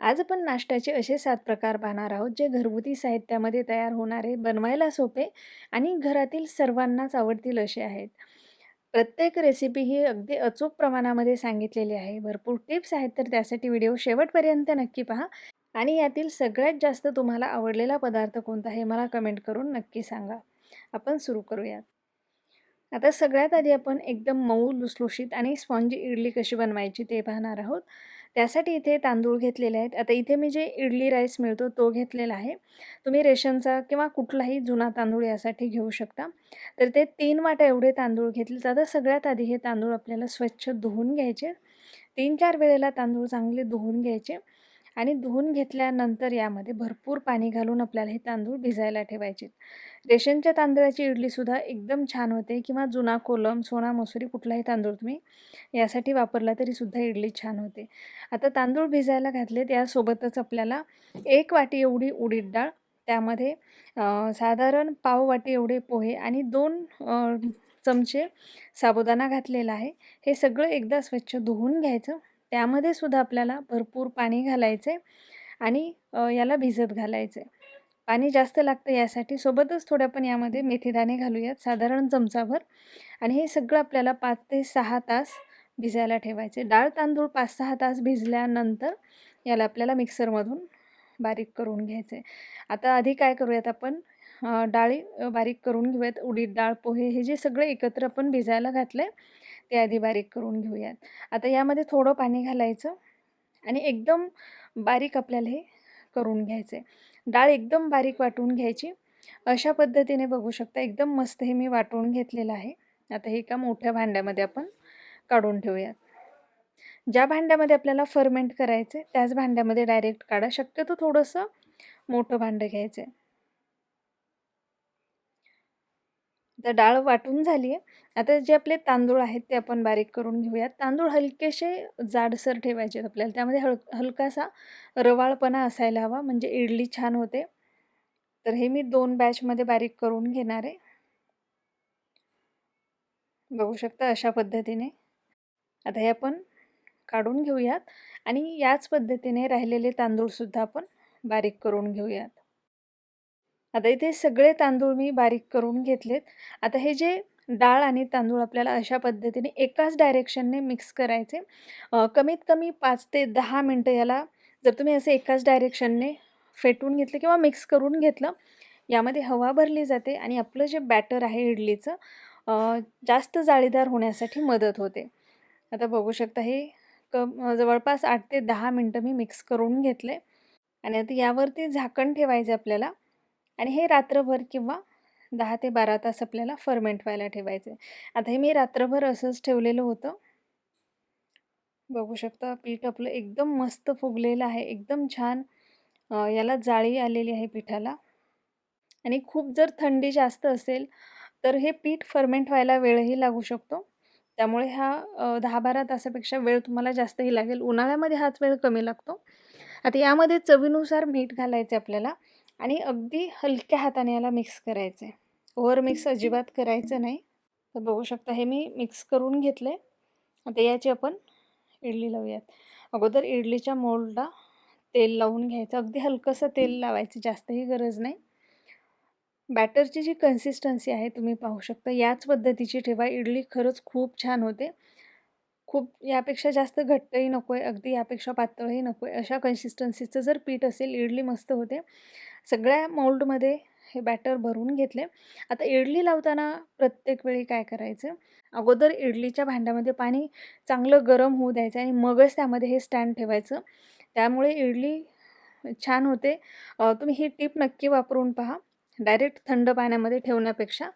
आज आपण नाश्त्याचे असे 7 प्रकार पाहणार आहोत, जे घरगुती साहित्यामध्ये तयार होणारे, बनवायला सोपे आणि घरातील सर्वांनाच आवडतील असे आहेत. प्रत्येक रेसिपी ही अगदी अचूक प्रमाणामध्ये सांगितलेली आहे. भरपूर टिप्स आहेत, तर त्यासाठी व्हिडिओ शेवटपर्यंत नक्की पहा आणि यातील सगळ्यात जास्त तुम्हाला आवडलेला पदार्थ कोणता हे मला कमेंट करून नक्की सांगा. आपण सुरू करूयात. आता सगळ्यात आधी आपण एकदम मऊ, लुसलुशीत आणि स्पॉन्जी इडली कशी बनवायची ते पाहणार आहोत. त्यासाठी इथे तांदूळ घेतलेले आहेत. आता इथे मी जे इडली राईस मिळतो तो घेतलेला आहे. तुम्ही रेशनचा किंवा कुठलाही जुना तांदूळ यासाठी घेऊ शकता. तर ते 3 वाट्या एवढे तांदूळ घेतले. आता सगळ्यात आधी हे तांदूळ आपल्याला स्वच्छ धुवून घ्यायचे. 3-4 वेळेला तांदूळ चांगले धुवून घ्यायचे आणि धुवून घेतल्यानंतर यामध्ये भरपूर पाणी घालून आपल्याला हे तांदूळ भिजायला ठेवायचे. रेशनच्या तांदळाची इडलीसुद्धा एकदम छान होते किंवा जुना कोलम, सोना मसुरी कुठलाही तांदूळ तुम्ही यासाठी वापरला तरीसुद्धा इडली छान होते. आता तांदूळ भिजायला घातले त्यासोबतच आपल्याला 1 वाटी एवढी उडीद डाळ, त्यामध्ये साधारण पाव वाटी एवढे पोहे आणि 2 चमचे साबुदाणा घातलेला आहे. हे सगळं एकदा स्वच्छ धुवून घ्यायचं. त्यामध्ये सुद्धा आपल्याला भरपूर पाणी घालायचं आहे आणि याला भिजत घालायचं आहे. पाणी जास्त लागतं यासाठी. सोबतच थोडे आपण यामध्ये मेथीदाणे घालूयात साधारण चमचाभर आणि हे सगळं आपल्याला 5 ते 6 तास भिजायला ठेवायचे. डाळ तांदूळ 5-6 तास भिजल्यानंतर याला आपल्याला मिक्सरमधून बारीक करून घ्यायचं आहे. आता आधी काय करूयात आपण डाळी बारीक करून घेऊयात. उडीद डाळ, पोहे हे जे सगळे एकत्र आपण भिजायला घातलं आहे ते आधी बारीक करून घेऊयात. आता यामध्ये थोडं पाणी घालायचं आणि एकदम बारीक आपल्याला हे करून घ्यायचं आहे. डाळ एकदम बारीक वाटून घ्यायची. अशा पद्धतीने बघू शकता एकदम मस्त हे मी वाटून घेतलेलं आहे. आता हे एका मोठ्या भांड्यामध्ये आपण काढून ठेवूयात. ज्या भांड्यामध्ये आपल्याला फर्मेंट करायचं आहे त्याच भांड्यामध्ये डायरेक्ट काढा. शक्यतो थोडंसं मोठं भांडं घ्यायचं आहे. आता डाळ वाटून झाली आहे. आता जे आपले तांदूळ आहेत ते आपण बारीक करून घेऊयात. तांदूळ हलकेसे जाडसर ठेवायचे आहेत आपल्याला. त्यामध्ये हलकासा रवाळपणा असायला हवा म्हणजे इडली छान होते. तर हे मी 2 बॅचमध्ये बारीक करून घेणार आहे. बघू शकता अशा पद्धतीने. आता हे आपण काढून घेऊयात आणि याच पद्धतीने राहिलेले तांदूळसुद्धा आपण बारीक करून घेऊयात. आता इथे सगळे तांदूळ मी बारीक करून घेतलेत. आता हे जे डाळ आणि तांदूळ आपल्याला अशा पद्धतीने एकाच डायरेक्शनने मिक्स करायचे. कमीत कमी 5 ते 10 मिनटं याला जर तुम्ही असं एकाच डायरेक्शनने फेटून घेतलं किंवा मिक्स करून घेतलं, यामध्ये हवा भरली जाते आणि आपलं जे बॅटर आहे इडलीचं जास्त जाळीदार होण्यासाठी मदत होते. आता बघू शकता हे जवळपास 8 ते 10 मिनटं मी मिक्स करून घेतले आणि आता यावरती झाकण ठेवायचं आपल्याला आणि हे रात्रभर किंवा 10 ते 12 तास आपल्याला फर्मेंट व्हायला ठेवायचं आहे. आता हे मी रात्रभर असंच ठेवलेलं होतं. बघू शकता पीठ आपलं एकदम मस्त फुगलेलं आहे. एकदम छान याला जाळी आलेली आहे पिठाला आणि खूप जर थंडी जास्त असेल, तर हे पीठ फर्मेंट व्हायला वेळही लागू शकतो. त्यामुळे हा 10-12 तासापेक्षा वेळ तुम्हाला जास्तही लागेल. उन्हाळ्यामध्ये हाच वेळ कमी लागतो. आता यामध्ये चवीनुसार मीठ घालायचं आहे आपल्याला आणि अगदी हलक्या हाताने याला मिक्स करायचं आहे. ओव्हर मिक्स अजिबात करायचं नाही. तर बघू शकता हे मी मिक्स करून घेतले. आता याची आपण इडली लावूयात. अगोदर इडलीच्या मोल्डला तेल लावून घ्यायचं. अगदी हलकंसं तेल लावायचं, जास्तही गरज नाही. बॅटरची जी कन्सिस्टन्सी आहे तुम्ही पाहू शकता याच पद्धतीची ठेवा. इडली खरंच खूप छान होते. खूप यापेक्षा जास्त घट्टही नको आहे, अगदी यापेक्षा पातळही नको आहे. अशा कन्सिस्टन्सीचं जर पीठ असेल इडली मस्त होते. सगळ्या मोल्डमध्ये हे बॅटर भरून घेतले. आता इडली लावताना प्रत्येक वेळी काय करायचं, अगोदर इडलीच्या भांड्यामध्ये पाणी चांगलं गरम होऊ द्यायचं आणि मगच त्यामध्ये हे स्टँड ठेवायचं. त्यामुळे इडली छान होते. तुम्ही ही टिप नक्की वापरून पहा. डायरेक्ट थंड पाण्यामध्ये ठेवण्यापेक्षा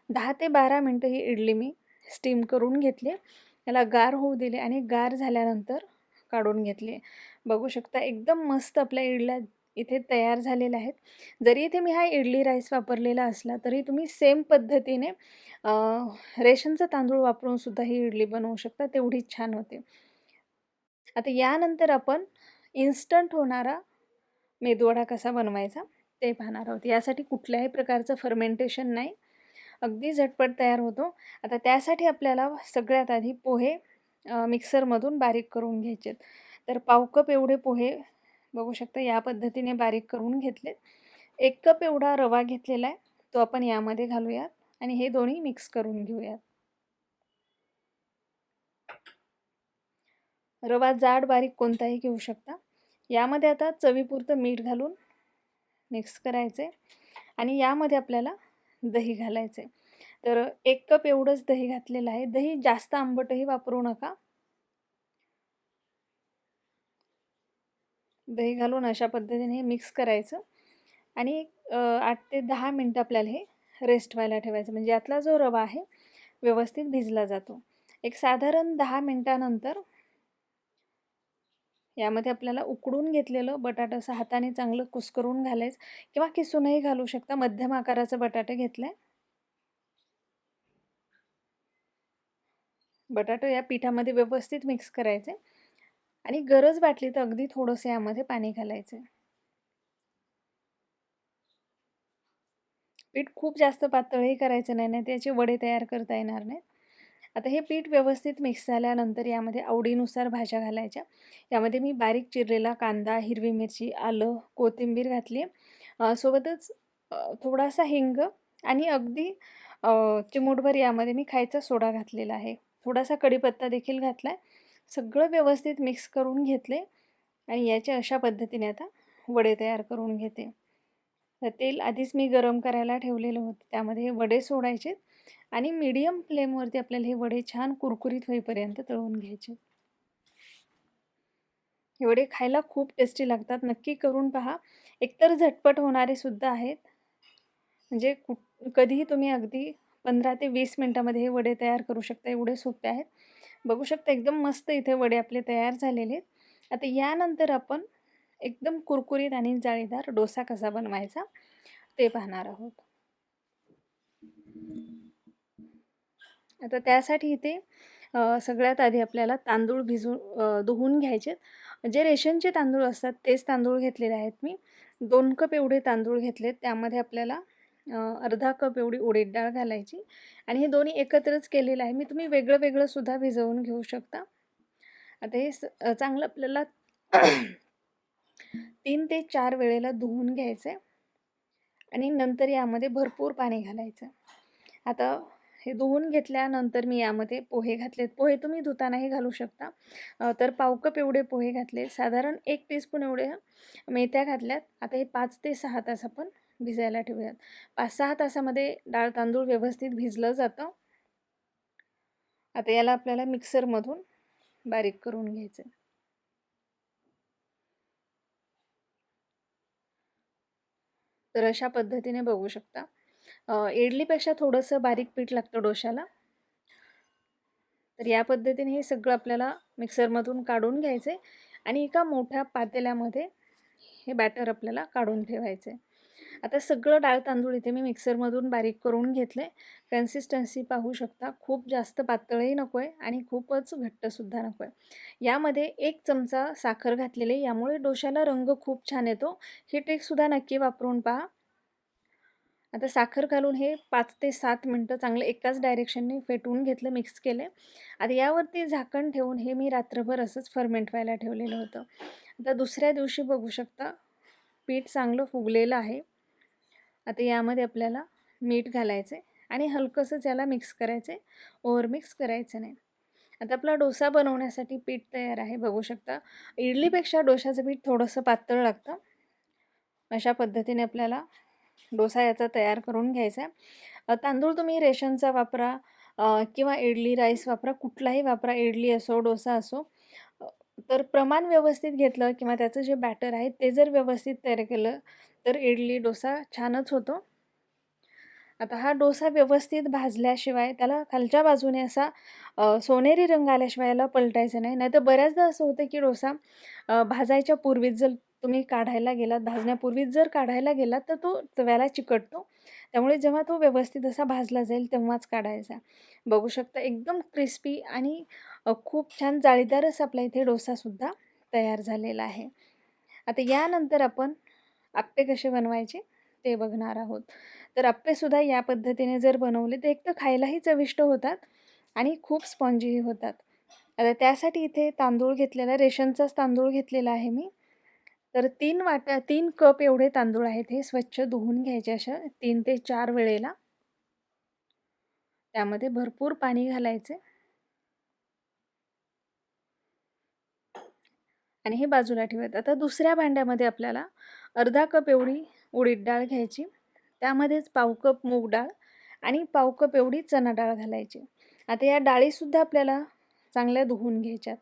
10 ते 12 मिनटं ही इडली मी स्टीम करून घेतली. याला गार होऊ दिले आणि गार झाल्यानंतर काढून घेतले. बघू शकता एकदम मस्त आपल्या इडल्या इथे तयार झालेल्या आहेत. जरी इथे मी हा इडली राईस वापरलेला असला तरी तुम्ही सेम पद्धतीने रेशनचा तांदूळ वापरून सुद्धा ही इडली बनवू शकता. तेवढीच छान होते. आता यानंतर आपण इन्स्टंट होणारा मेदूवडा कसा बनवायचा ते पाहणार आहोत. यासाठी कुठल्याही प्रकारचं फर्मेंटेशन नाही. अगदी झटपट तयार होतो. आता त्यासाठी आपल्याला सगळ्यात आधी पोहे मिक्सरमधून बारीक करून घ्यायचे आहेत. तर पाव कप एवढे पोहे बघू शकता या पद्धतीने बारीक करून घेतले. 1 कप एवढा रवा घेतलेला आहे, तो आपण यामध्ये घालूयात आणि हे दोन्ही मिक्स करून घेऊयात. रवा जाड बारीक कोणताही घेऊ शकता. यामध्ये आता चवीपुरतं मीठ घालून मिक्स करायचे आणि यामध्ये आपल्याला दही घालायचे. तर 1 कप एवढंच दही घातलेलं आहे. दही जास्त आंबटही वापरू नका. दही घालून अशा पद्धतीने मिक्स करायचं आणि 8 ते 10 मिनटं आपल्याला हे रेस्ट व्हायला ठेवायचं. म्हणजे यातला जो रवा आहे व्यवस्थित भिजला जातो. एक साधारण 10 मिनटानंतर यामध्ये आपल्याला उकडून घेतलेलं बटाटा असं हाताने चांगलं कुस्करून घालायचं किंवा किसूनही घालू शकता. मध्यम आकाराचं बटाटे घेतलंय. बटाटे या पिठामध्ये व्यवस्थित मिक्स करायचे आणि गरज वाटली तर अगदी थोडंसं यामध्ये पाणी घालायचं. पीठ खूप जास्त पातळही करायचं नाही, नाही त्याचे वडे तयार करता येणार नाहीत. आता हे पीठ व्यवस्थित मिक्स झाल्यानंतर यामध्ये आवडीनुसार भाज्या घालायच्या. यामध्ये मी बारीक चिरलेला कांदा, हिरवी मिरची, आलं, कोथिंबीर घातली आहे. सोबतच थोडासा हिंग आणि अगदी चिमूटभर यामध्ये मी खायचा सोडा घातलेला आहे. थोडासा कढीपत्ता देखील घातला आहे. सगळं व्यवस्थित मिक्स करून घेतले आणि याच्या अशा पद्धतीने आता वडे तयार करून घेते. तर तेल आधीच मी गरम करायला ठेवलेलं होतं. त्यामध्ये हे वडे सोडायचे आणि मीडियम फ्लेमवरती आपल्याला हे वडे छान कुरकुरीत होईपर्यंत तळून घ्यायचे. हे वडे खायला खूप टेस्टी लागतात. नक्की करून पहा. एकतर झटपट होणारे सुद्धा आहेत. म्हणजे कधीही तुम्ही अगदी 15 ते 20 मिनिटामध्ये हे वडे तयार करू शकता. एवढे सोपे आहेत. बघू शकता एकदम मस्त इथे वडे आपले तयार झालेले आहेत. आता यानंतर आपण एकदम कुरकुरीत आणि जाळीदार डोसा कसा बनवायचा ते पाहणार आहोत. आता त्यासाठी इथे सगळ्यात आधी आपल्याला तांदूळ धुवून घ्यायचे. जे रेशनचे तांदूळ असतात तेच तांदूळ घेतलेले आहेत मी. 2 कप एवढे तांदूळ घेतलेत. त्यामध्ये आपल्याला अर्धा कप एवढी उडीद डाळ घालायची आणि हे दोन्ही एकत्रच केलेलं आहे मी. तुम्ही वेगळं वेगळं सुद्धा भिजवून घेऊ शकता. आता हे चांगलं आपल्याला 3 ते 4 वेळेला धुवून घ्यायचं आहे आणि नंतर यामध्ये भरपूर पाणी घालायचं. आता हे धुवून घेतल्यानंतर मी यामध्ये पोहे घातलेत. पोहे तुम्ही धुतानाही घालू शकता. तर पाव कप एवढे पोहे घातले. साधारण 1 टीस्पून एवढे मेथ्या घातल्यात. आता हे 5 ते 6 तास आपण भिजायला ठेवूयात. 5-6 तासामध्ये डाळ तांदूळ व्यवस्थित भिजलं जातं. आता याला आपल्याला मिक्सरमधून बारीक करून घ्यायचं. तर अशा पद्धतीने बघू शकता. इडलीपेक्षा थोडंसं बारीक पीठ लागतं डोश्याला. तर या पद्धतीने हे सगळं आपल्याला मिक्सरमधून काढून घ्यायचं आहे आणि एका मोठ्या पातेल्यामध्ये हे बॅटर आपल्याला काढून ठेवायचं आहे. आता सगळं डाळ तांदूळ इथे मी मिक्सरमधून बारीक करून घेतलं आहे. कन्सिस्टन्सी पाहू शकता. खूप जास्त पातळही नको आहे आणि खूपच घट्टसुद्धा नको आहे. यामध्ये 1 चमचा साखर घातलेली आहे. यामुळे डोश्याला रंग खूप छान येतो. ही ट्रिकसुद्धा नक्की वापरून पहा. आता साखर घालून हे 5 ते 7 मिनटं चांगलं एकाच डायरेक्शनने फेटवून घेतलं, मिक्स केले. आता यावरती झाकण ठेवून हे मी रात्रभर असंच फर्मेंट व्हायला ठेवलेलं होतं. आता दुसऱ्या दिवशी बघू शकता पीठ चांगलं फुगलेलं आहे. आता यामध्ये आपल्याला मीठ घालायचं आहे आणि हलकंसंच याला मिक्स करायचं आहे. ओव्हर मिक्स करायचं नाही. आता आपला डोसा बनवण्यासाठी पीठ तयार आहे. बघू शकता इडलीपेक्षा डोशाचं पीठ थोडंसं पातळ लागतं. अशा पद्धतीने आपल्याला डोसा याचा तयार करून घ्यायचा आहे. तांदूळ तुम्ही रेशनचा वापरा किंवा इडली राईस वापरा, कुठलाही वापरा, इडली असो डोसा असो. तर प्रमाण व्यवस्थित घेतलं किंवा त्याचं जे बॅटर आहे ते जर व्यवस्थित तयार केलं तर इडली डोसा छानच होतो. आता हा डोसा व्यवस्थित भाजल्याशिवाय त्याला खालच्या बाजूने असा सोनेरी रंग आल्याशिवाय याला पलटायचं नाही. नाहीतर बऱ्याचदा असं होतं की डोसा भाजायच्या पूर्वीच जर तुम्ही काढायला गेलात, भाजण्यापूर्वीच जर काढायला गेलात तर तो तव्याला चिकटतो. त्यामुळे जेव्हा तो व्यवस्थित असा भाजला जाईल तेव्हाच काढायचा. बघू शकता एकदम क्रिस्पी आणि खूप छान जाळीदारच आपल्या इथे डोसासुद्धा तयार झालेला आहे. आता यानंतर आपण आप्पे कसे बनवायचे ते बघणार आहोत. तर आप्पेसुद्धा या पद्धतीने जर बनवले तर एक तर खायलाही चविष्ट होतात आणि खूप स्पॉन्जीही होतात. आता त्यासाठी इथे तांदूळ घेतलेला रेशनचाच तांदूळ घेतलेला आहे मी. तर 3 कप एवढे तांदूळ आहेत, हे स्वच्छ धुवून घ्यायचे अशा 3 ते 4 वेळेला. त्यामध्ये भरपूर पाणी घालायचे आणि हे बाजूला ठेवायचं. आता दुसऱ्या भांड्यामध्ये आपल्याला अर्धा कप एवढी उडीद डाळ घ्यायची, त्यामध्येच पाव कप मूग डाळ आणि पाव कप एवढी चणा डाळ घालायची. आता या डाळीसुद्धा आपल्याला चांगल्या धुवून घ्यायच्यात.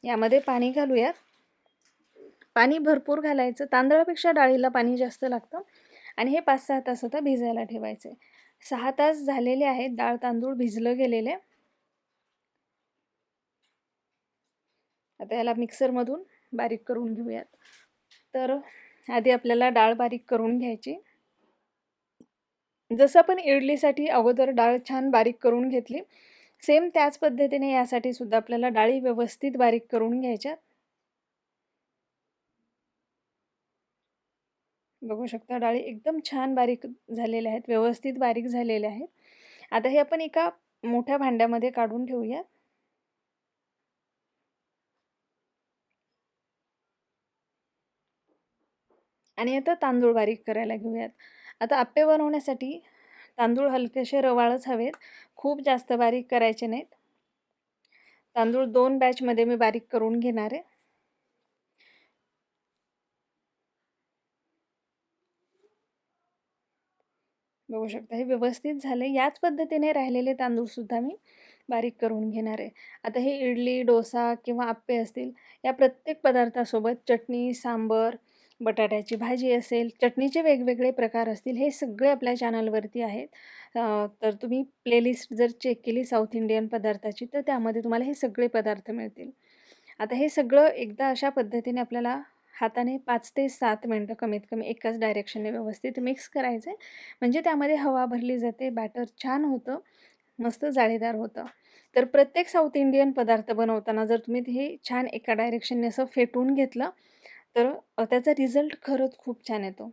यामध्ये पाणी घालूयात. पाणी भरपूर घालायचं, तांदळापेक्षा डाळीला पाणी जास्त लागतं आणि हे 5-6 तास आता भिजायला ठेवायचे. 6 तास झालेले आहेत, डाळ तांदूळ भिजलं गेलेले. आता याला मिक्सरमधून बारीक करून घेऊयात. तर आधी आपल्याला डाळ बारीक करून घ्यायची. जसं आपण इडलीसाठी अगोदर डाळ छान बारीक करून घेतली, सेम त्याच पद्धतीने यासाठी सुद्धा आपल्याला डाळी व्यवस्थित बारीक करून घ्यायच्या. बघू शकता डाळी एकदम छान बारीक झालेल्या आहेत, व्यवस्थित बारीक झालेल्या आहेत. आता हे आपण एका मोठ्या भांड्यामध्ये काढून ठेवूया. आणि आता तांदूळ बारीक करायला घेऊयात. आता आप्पे बनवण्यासाठी तांदूळ हलकेसे रवाळच हवेत, खूप जास्त बारीक करायचे नाहीत. तांदूळ 2 बॅचमध्ये मी बारीक करून घेणार आहे. बघू शकता हे व्यवस्थित झाले. याच पद्धतीने राहिलेले तांदूळ सुद्धा मी बारीक करून घेणार आहे. आता हे इडली, डोसा किंवा आप्पे असतील, या प्रत्येक पदार्थासोबत चटणी, सांबर, बटाट्याची भाजी असेल, चटणीचे वेगवेगळे प्रकार असतील, हे सगळे आपल्या चॅनलवरती आहेत. तर तुम्ही प्लेलिस्ट जर चेक केली साऊथ इंडियन पदार्थाची, तर त्यामध्ये तुम्हाला हे सगळे पदार्थ मिळतील. आता हे सगळं एकदा अशा पद्धतीने आपल्याला हाताने 5 ते 7 मिनटं कमीत कमी एकाच डायरेक्शनने व्यवस्थित मिक्स करायचं आहे. म्हणजे त्यामध्ये हवा भरली जाते, बॅटर छान होतं, मस्त जाळीदार होतं. तर प्रत्येक साऊथ इंडियन पदार्थ बनवताना जर तुम्ही हे छान एका डायरेक्शनने असं फेटून घेतलं, तर त्याचा रिझल्ट खरंच खूप छान येतो.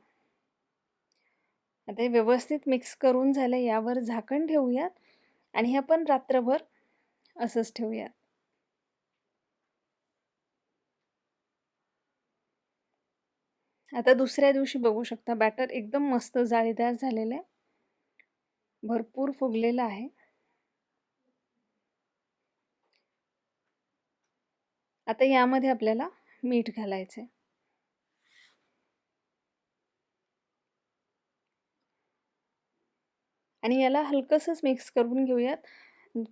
आता हे व्यवस्थित मिक्स करून झालं, यावर झाकण ठेवूयात आणि हे आपण रात्रभर असंच ठेवूयात. आता दुसऱ्या दिवशी बघू शकता बॅटर एकदम मस्त जाळीदार झालेलं आहे, भरपूर फुगलेलं आहे. आता यामध्ये आपल्याला मीठ घालायचं आहे. आणि याला हलकंसंच मिक्स करून घेऊयात,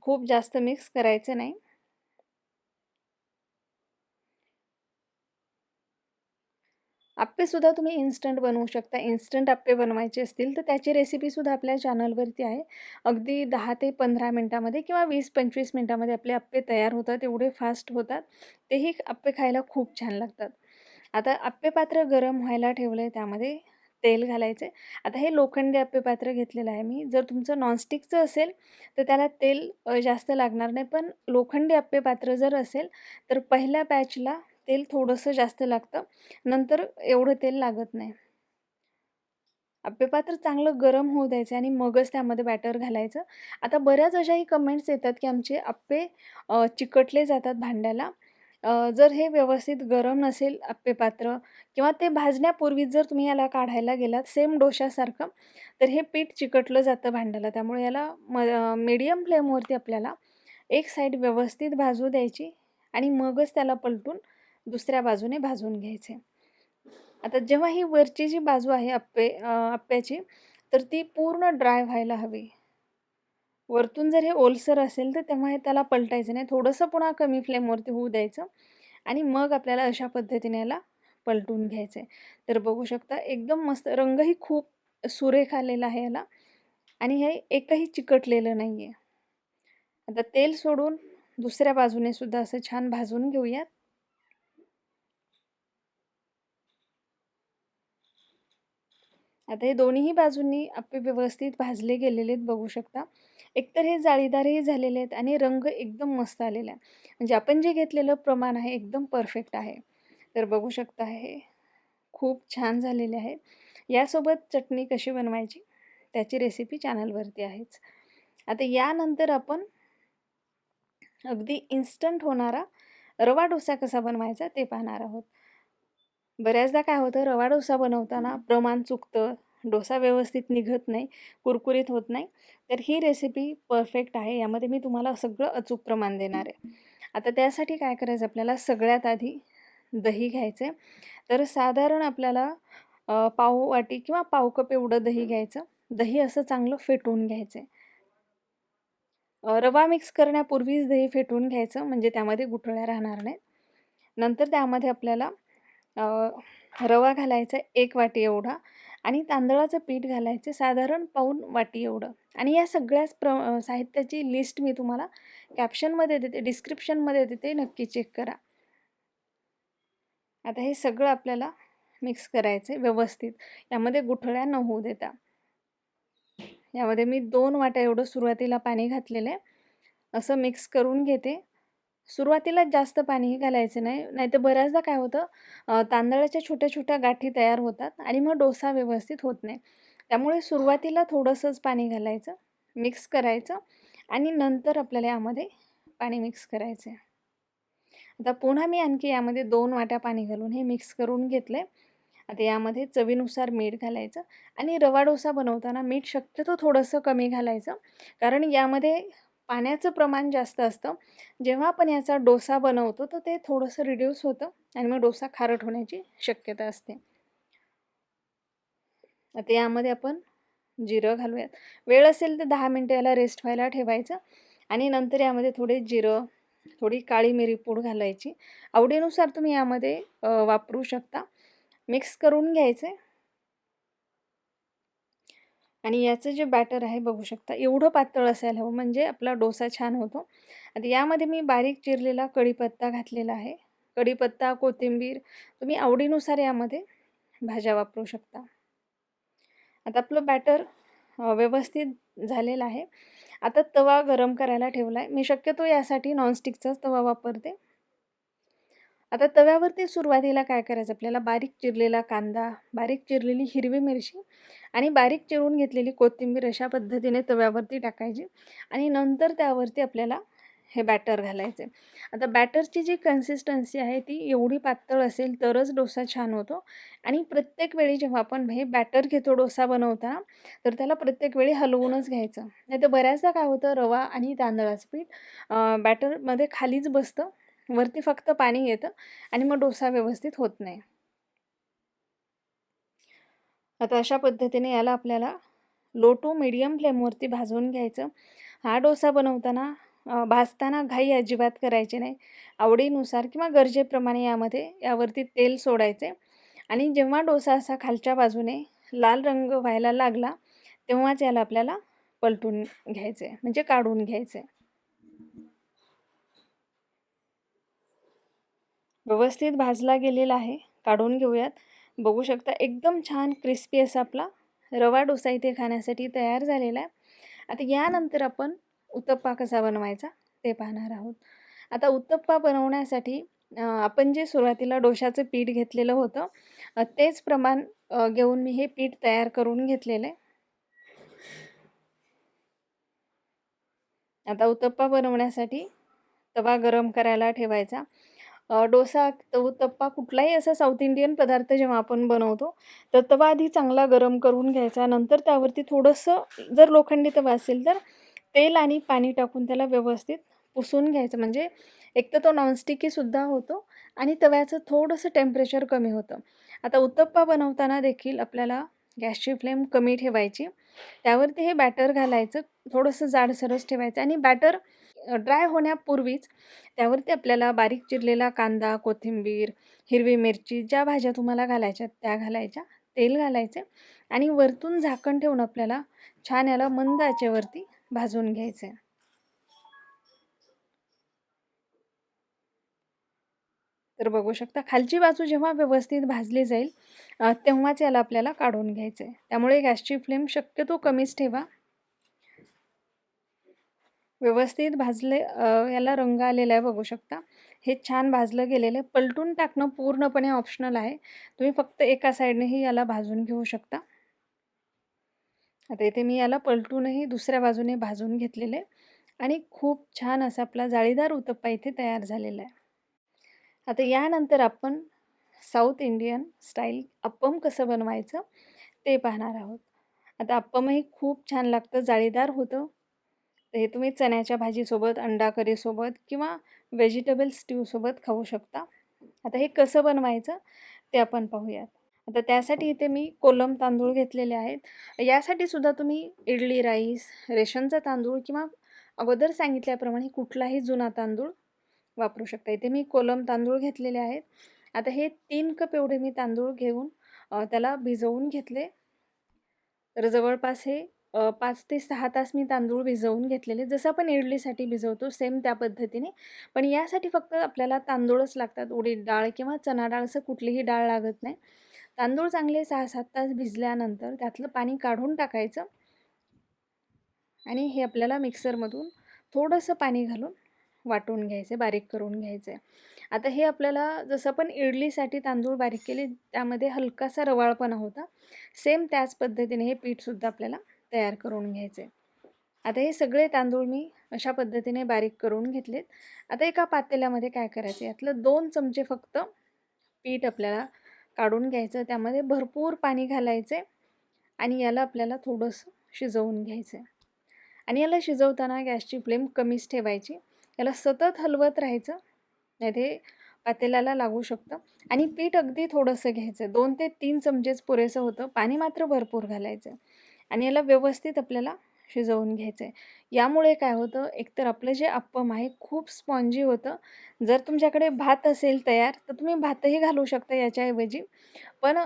खूप जास्त मिक्स करायचं नाही. आप्पेसुद्धा तुम्ही इन्स्टंट बनवू शकता. इन्स्टंट आप्पे बनवायचे असतील तर त्याची रेसिपीसुद्धा आपल्या चॅनलवरती आहे. अगदी 10 ते 15 मिनटामध्ये किंवा 20-25 मिनटामध्ये आपले आप्पे तयार होतात. एवढे फास्ट होतात. तेही आप्पे खायला खूप छान लागतात. आता आप्पे पात्र गरम व्हायला ठेवलं आहे, त्यामध्ये तेल घालायचं आहे. आता हे लोखंडी आप्पे पात्र घेतलेलं आहे मी. जर तुमचं नॉनस्टिकचं असेल तर त्याला तेल जास्त लागणार नाही. पण लोखंडी आप्पे पात्र जर असेल तर पहिल्या बॅचला तेल थोडंसं जास्त लागतं, नंतर एवढं तेल लागत नाही. आप्पेपात्र चांगलं गरम होऊ द्यायचं आणि मगच त्यामध्ये बॅटर घालायचं. आता बऱ्याच अशाही कमेंट्स येतात की आमचे आप्पे चिकटले जातात भांड्याला. जर हे व्यवस्थित गरम नसेल आप्पेपात्र किंवा ते भाजण्यापूर्वीच जर तुम्ही याला काढायला गेलात सेम डोशासारखं, तर हे पीठ चिकटलं जातं भांड्याला. त्यामुळे याला मीडियम फ्लेमवरती आपल्याला एक साईड व्यवस्थित भाजू द्यायची आणि मगच त्याला पलटून दुसऱ्या बाजूने भाजून घ्यायचे. आता जेव्हा ही वरची जी बाजू आहे आप्याची, तर ती पूर्ण ड्राय व्हायला हवी. वरतून जर हे ओलसर असेल तर तेव्हा हे त्याला पलटायचं नाही. थोडंसं पुन्हा कमी फ्लेमवरती होऊ द्यायचं आणि मग आपल्याला अशा पद्धतीने याला पलटून घ्यायचं आहे. तर बघू शकता एकदम मस्त रंगही खूप सुरेख आलेला आहे याला आणि हे एकही चिकटलेलं नाही आहे. आता तेल सोडून दुसऱ्या बाजूने सुद्धा असं छान भाजून घेऊयात. आता हे दोन्हीही बाजूंनी आप्पे व्यवस्थित भाजले गेलेले आहेत बघू शकता. एकतर हे जाळीदारही झालेले आहेत आणि रंग एकदम मस्त आलेला आहे. म्हणजे आपण जे घेतलेलं प्रमाण आहे एकदम परफेक्ट आहे. तर बघू शकता हे खूप छान झालेले आहे. यासोबत चटणी कशी बनवायची त्याची रेसिपी चॅनलवरती आहेच. आता यानंतर आपण अगदी इन्स्टंट होणारा रवा डोसा कसा बनवायचा ते पाहणार आहोत. बऱ्याचदा काय होतं, रवा डोसा बनवताना प्रमाण चुकतं, डोसा व्यवस्थित निघत नाही, कुरकुरीत होत नाही. तर ही रेसिपी परफेक्ट आहे. यामध्ये मी तुम्हाला सगळं अचूक प्रमाण देणार आहे. आता त्यासाठी काय करायचं आपल्याला, सगळ्यात आधी दही घ्यायचं आहे. तर साधारण आपल्याला पाव वाटी किंवा पाव कप एवढं दही घ्यायचं. दही असं चांगलं फेटून घ्यायचं आहे. रवा मिक्स करण्यापूर्वीच दही फेटून घ्यायचं, म्हणजे त्यामध्ये गुठळ्या राहणार नाहीत. नंतर त्यामध्ये आपल्याला अ, रवा घालायचा 1 वाटी एवढा आणि तांदळाचं पीठ घालायचं साधारण पाऊण वाटी एवढं. आणि या सगळ्याच साहित्याची लिस्ट मी तुम्हाला कॅप्शनमध्ये देते, डिस्क्रिप्शनमध्ये देते, नक्की चेक करा. आता हे सगळं आपल्याला मिक्स करायचं आहे व्यवस्थित. यामध्ये गुठळ्या न होऊ देता. यामध्ये मी 2 वाट्या एवढं सुरुवातीला पाणी घातलेलं आहे. असं मिक्स करून घेते. सुरुवातीला जास्त पाणीही घालायचं नाही, नाहीतर बऱ्याचदा काय होतं, तांदळाच्या छोट्या-छोट्या गाठी तयार होतात आणि मग डोसा व्यवस्थित होत नाही. त्यामुळे सुरुवातीला थोडंसंच पाणी घालायचं, मिक्स करायचं आणि नंतर आपल्याला यामध्ये पाणी मिक्स करायचं आहे. आता पुन्हा मी आणखी यामध्ये 2 वाट्या पाणी घालून हे मिक्स करून घेतलं आहे. आता यामध्ये चवीनुसार मीठ घालायचं आणि रवा डोसा बनवताना मीठ शक्यतो थोडंसं कमी घालायचं, कारण यामध्ये पाण्याचं प्रमाण जास्त असतं. जेव्हा आपण याचा डोसा बनवतो तर ते थोडंसं रिड्यूस होतं आणि मग डोसा खारट होण्याची शक्यता असते. आता यामध्ये आपण जिरं घालूयात. वेळ असेल तर 10 मिनिटं याला रेस्ट व्हायला ठेवायचं आणि नंतर यामध्ये थोडे जिरं, थोडी काळी मिरी पूड घालायची. आवडीनुसार तुम्ही यामध्ये वापरू शकता. मिक्स करून घ्यायचं आहे आणि याचं जे बॅटर आहे बघू शकता, एवढं पातळ असायला हवं, म्हणजे आपला डोसा छान होतो. आता यामध्ये मी बारीक चिरलेला कढीपत्ता घातलेला आहे. कढीपत्ता, कोथिंबीर तुम्ही आवडीनुसार यामध्ये भाज्या वापरू शकता. आता आपलं बॅटर व्यवस्थित झालेलं आहे. आता तवा गरम करायला ठेवला आहे. मी शक्यतो यासाठी नॉनस्टिकचाच तवा वापरते. आता तव्यावरती सुरुवातीला काय करायचं आपल्याला, बारीक चिरलेला कांदा, बारीक चिरलेली हिरवी मिरची आणि बारीक चिरून घेतलेली कोथिंबीर अशा पद्धतीने तव्यावरती टाकायची आणि नंतर त्यावरती आपल्याला हे बॅटर घालायचे. आता बॅटरची जी कन्सिस्टन्सी आहे ती एवढी पातळ असेल तरच डोसा छान होतो आणि प्रत्येक वेळी जेव्हा आपण हे बॅटर घेतो डोसा बनवताना, तर त्याला प्रत्येक वेळी हलवूनच घ्यायचं. नाहीतर बऱ्याचदा काय होतं, रवा आणि तांदळाचं पीठ बॅटरमध्ये खालीच बसतं, वरती फक्त पाणी येतं आणि मग डोसा व्यवस्थित होत नाही. आता अशा पद्धतीने याला आपल्याला लो टू मीडियम फ्लेमवरती भाजून घ्यायचं. हा डोसा बनवताना भाजताना घाई अजिबात करायची नाही. आवडीनुसार किंवा गरजेप्रमाणे यावरती तेल सोडायचे आणि जेव्हा डोसा असा खालच्या बाजूने लाल रंग व्हायला लागला, तेव्हाच याला आपल्याला पलटून घ्यायचं आहे, म्हणजे काढून घ्यायचं आहे. व्यवस्थित भाजला गेलेला आहे, काढून घेऊयात. बघू शकता एकदम छान क्रिस्पी असा आपला रवा डोसा इथे खाण्यासाठी तयार झालेला आहे. आता यानंतर आपण उत्तप्पा कसा बनवायचा ते पाहणार आहोत. आता उत्तप्पा बनवण्यासाठी आपण जे सुरुवातीला डोशाचं पीठ घेतलेलं होतं, तेच प्रमाण घेऊन मी हे पीठ तयार करून घेतलेलं आहे. आता उत्तप्पा बनवण्यासाठी तवा गरम करायला ठेवायचा. डोसा, उत्तप्पा कुठलाही असा साऊथ इंडियन पदार्थ जेव्हा आपण बनवतो, तर तवा आधी चांगला गरम करून घ्यायचा. नंतर त्यावरती थोडंसं, जर लोखंडी तवा असेल तर तेल आणि पाणी टाकून त्याला व्यवस्थित पुसून घ्यायचं. म्हणजे एक तर तो नॉनस्टिकीसुद्धा होतो आणि तव्याचं थोडंसं टेम्परेचर कमी होतं. आता उत्तप्पा बनवताना देखील आपल्याला गॅसची फ्लेम कमी ठेवायची. त्यावरती हे बॅटर घालायचं, थोडंसं जाडसरच ठेवायचं आणि बॅटर ड्राय होण्यापूर्वीच त्यावरती आपल्याला बारीक चिरलेला कांदा, कोथिंबीर, हिरवी मिरची, ज्या भाज्या तुम्हाला घालायच्या त्या घालायच्या, तेल घालायचे आणि वरतून झाकण ठेवून आपल्याला छान याला मंद आचेवरती भाजून घ्यायचे. तर बघू शकता खालची बाजू जेव्हा व्यवस्थित भाजली जाईल, तेव्हाच याला आपल्याला काढून घ्यायचं आहे. त्यामुळे गॅसची फ्लेम शक्यतो कमीच ठेवा. व्यवस्थित भाजले, याला रंग आलेला आहे बघू शकता. हे छान भाजलं गेलेलं आहे. पलटून टाकणं पूर्णपणे ऑप्शनल आहे. तुम्ही फक्त एका साईडनेही याला भाजून घेऊ शकता. आता इथे मी याला पलटूनही दुसऱ्या बाजूने भाजून घेतलेले आहे आणि खूप छान असा आपला जाळीदार उत्तप्पा इथे तयार झालेला आहे. आता यानंतर आपण साऊथ इंडियन स्टाईल अप्पम कसं बनवायचं ते पाहणार आहोत. आता अप्पमही खूप छान लागतं, जाळीदार होतं. तर हे तुम्ही चण्याच्या भाजीसोबत, अंडा करीसोबत किंवा व्हेजिटेबल स्ट्यूसोबत खाऊ शकता. आता हे कसं बनवायचं ते आपण पाहूयात. आता त्यासाठी इथे मी कोलम तांदूळ घेतलेले आहेत. यासाठी सुद्धा तुम्ही इडली राईस, रेशनचा तांदूळ किंवा अगोदर सांगितल्याप्रमाणे कुठलाही जुना तांदूळ वापरू शकता. इथे मी कोलम तांदूळ घेतलेले आहेत. आता हे 3 कप एवढे मी तांदूळ घेऊन त्याला भिजवून घेतले. तर जवळपास हे 5 ते 6 तास मी तांदूळ भिजवून घेतलेले. जसं आपण इडलीसाठी भिजवतो सेम त्या पद्धतीने. पण यासाठी फक्त आपल्याला तांदूळच लागतात. उडीद डाळ किंवा चणा डाळ असं कुठलीही डाळ लागत नाही. तांदूळ चांगले 6-7 तास भिजल्यानंतर त्यातलं पाणी काढून टाकायचं आणि हे आपल्याला मिक्सरमधून थोडंसं पाणी घालून वाटून घ्यायचं, बारीक करून घ्यायचं. आता हे आपल्याला जसं आपण इडलीसाठी तांदूळ बारीक केले त्यामध्ये हलकासा रवाळपणा होता, सेम त्याच पद्धतीने हे पीठसुद्धा आपल्याला तयार करून घ्यायचं आहे. आता हे सगळे तांदूळ मी अशा पद्धतीने बारीक करून घेतलेत. आता एका पातेल्यामध्ये काय करायचं, यातलं 2 चमचे फक्त पीठ आपल्याला काढून घ्यायचं. त्यामध्ये भरपूर पाणी घालायचे आणि याला आपल्याला थोडंसं शिजवून घ्यायचं आहे. आणि याला शिजवताना गॅसची फ्लेम कमीच ठेवायची. याला सतत हलवत राहायचं, नाहीतर पातेल्याला लागू शकतं. आणि पीठ अगदी थोडंसं घ्यायचं, 2 ते 3 चमचेच पुरेसं होतं. पाणी मात्र भरपूर घालायचं आणि याला व्यवस्थित आपल्याला शिजवून घ्यायचं आहे. यामुळे काय होतं, एकतर आपलं जे अप्पम आहे खूप स्पॉन्जी होतं. जर तुमच्याकडे भात असेल तयार तर तुम्ही भातही घालू शकता याच्याऐवजी. पण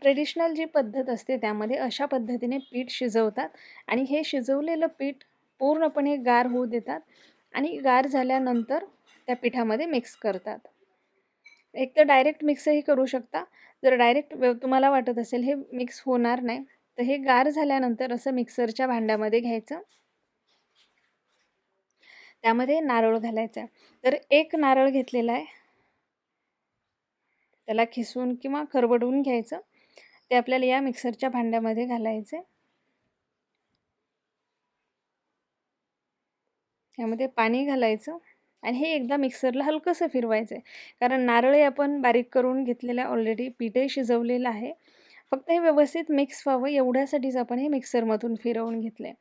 ट्रेडिशनल जी पद्धत असते त्यामध्ये अशा पद्धतीने पीठ शिजवतात आणि हे शिजवलेलं पीठ पूर्णपणे गार होऊ देतात आणि गार झाल्यानंतर त्या पिठामध्ये मिक्स करतात. एक तर डायरेक्ट मिक्सही करू शकता. जर डायरेक्ट तुम्हाला वाटत असेल हे मिक्स होणार नाही, तर हे गार झाल्यानंतर असं मिक्सरच्या भांड्यामध्ये घ्यायचं. त्यामध्ये नारळ घालायचा. तर 1 नारळ घेतलेला आहे. त्याला खिसून किंवा खरबडवून घ्यायचं. ते आपल्याला या मिक्सरच्या भांड्यामध्ये घालायचे. यामध्ये पाणी घालायचं आणि हे एकदा मिक्सरला हलकंसं फिरवायचं आहे. कारण नारळही आपण बारीक करून घेतलेलं ऑलरेडी, पीठही शिजवलेलं आहे. फक्त हे व्यवस्थित मिक्स व्हावं एवढ्यासाठीच आपण हे मिक्सरमधून फिरवून घेतलं आहे.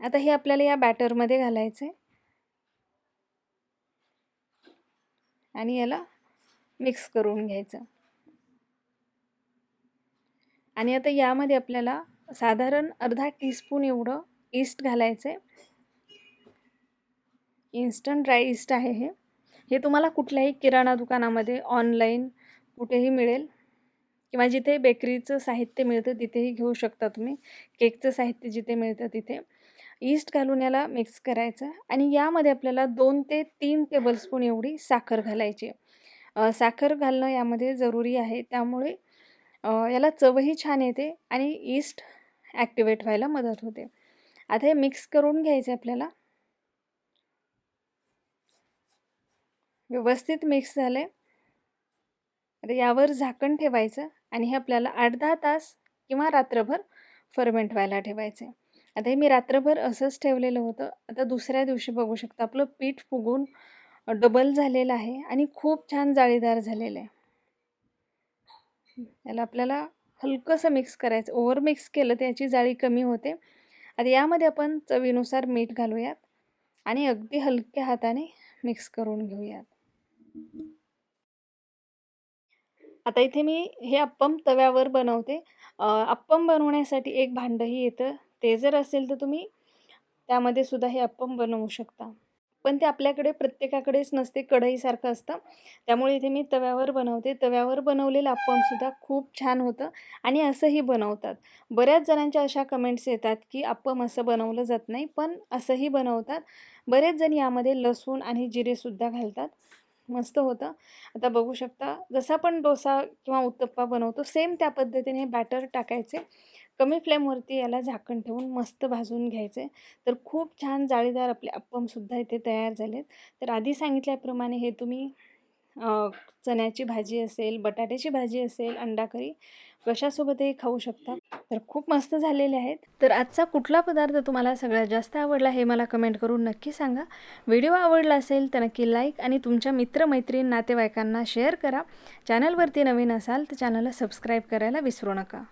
आता हे आपल्याला या बॅटरमध्ये घालायचं आहे आणि याला मिक्स करून घ्यायचं. आणि आता यामध्ये आपल्याला साधारण अर्धा टीस्पून एवढं ईस्ट घालायचं आहे. इन्स्टंट ड्राय ईस्ट आहे हे. हे तुम्हाला कुठल्याही किराणा दुकानामध्ये, ऑनलाईन कुठेही मिळेल किंवा जिथे बेकरीचं साहित्य मिळतं तिथेही घेऊ शकता तुम्ही. केकचं साहित्य जिथे मिळतं तिथे. ईस्ट घालून याला मिक्स करायचं आणि यामध्ये आपल्याला 2 ते 3 टेबलस्पून एवढी साखर घालायची. साखर घालणं यामध्ये जरुरी आहे. त्यामुळे याला चवही छान येते आणि ईस्ट ॲक्टिवेट व्हायला मदत होते. आता हे मिक्स करून घ्यायचं आपल्याला. व्यवस्थित मिक्स झालं आहे. आता यावर झाकण ठेवायचं आणि हे आपल्याला 8-10 तास किंवा रात्रभर फर्मेंट व्हायला ठेवायचं आहे. आता हे मी रात्रभर असंच ठेवलेलं होतं. आता दुसऱ्या दिवशी बघू शकता आपलं पीठ फुगून डबल झालेलं आहे आणि खूप छान जाळीदार झालेलं आहे. याला आपल्याला हलकंसं मिक्स करायचं. ओव्हर मिक्स केलं तर याची जाळी कमी होते. आता यामध्ये आपण चवीनुसार मीठ घालूयात आणि अगदी हलक्या हाताने मिक्स करून घेऊयात. आता इथे मी हे अप्पम तव्यावर बनवते. अप्पम बनवण्यासाठी एक भांडंही येतं. ते जर असेल तर तुम्ही त्यामध्ये सुद्धा हे अप्पम बनवू शकता. पण ते आपल्याकडे प्रत्येकाकडेच नसते, कढईसारखं असतं. त्यामुळे इथे मी तव्यावर बनवते. तव्यावर बनवलेलं अप्पमसुद्धा खूप छान होतं आणि असंही बनवतात. बऱ्याच जणांच्या अशा कमेंट्स येतात, की अप्पम असं बनवलं जात नाही, पण असंही बनवतात. बरेच जण यामध्ये लसूण आणि जिरेसुद्धा घालतात. मस्त होतं. आता बघू शकता, जसं आपण डोसा किंवा उत्तप्पा बनवतो, सेम त्या पद्धतीने बॅटर टाकायचे. कमी फ्लेमवरती याला झाकण ठेवून मस्त भाजून घ्यायचे. तर खूप छान जाळीदार आपले अप्पमसुद्धा इथे तयार झालेत. तर आधी सांगितल्याप्रमाणे हे तुम्ही चण्याची भाजी असेल, बटाट्याची भाजी असेल, अंडा करी कशासोबतही खाऊ शकता. तर खूप मस्त झालेले आहेत. तर आजचा कुठला पदार्थ तुम्हाला सगळ्यात जास्त आवडला हे मला कमेंट करून नक्की सांगा. व्हिडिओ आवडला असेल तर नक्की लाईक आणि तुमच्या मित्रमैत्रीण नातेवाईकांना शेअर करा. चॅनलवरती नवीन असाल तर चॅनलला सबस्क्राईब करायला विसरू नका.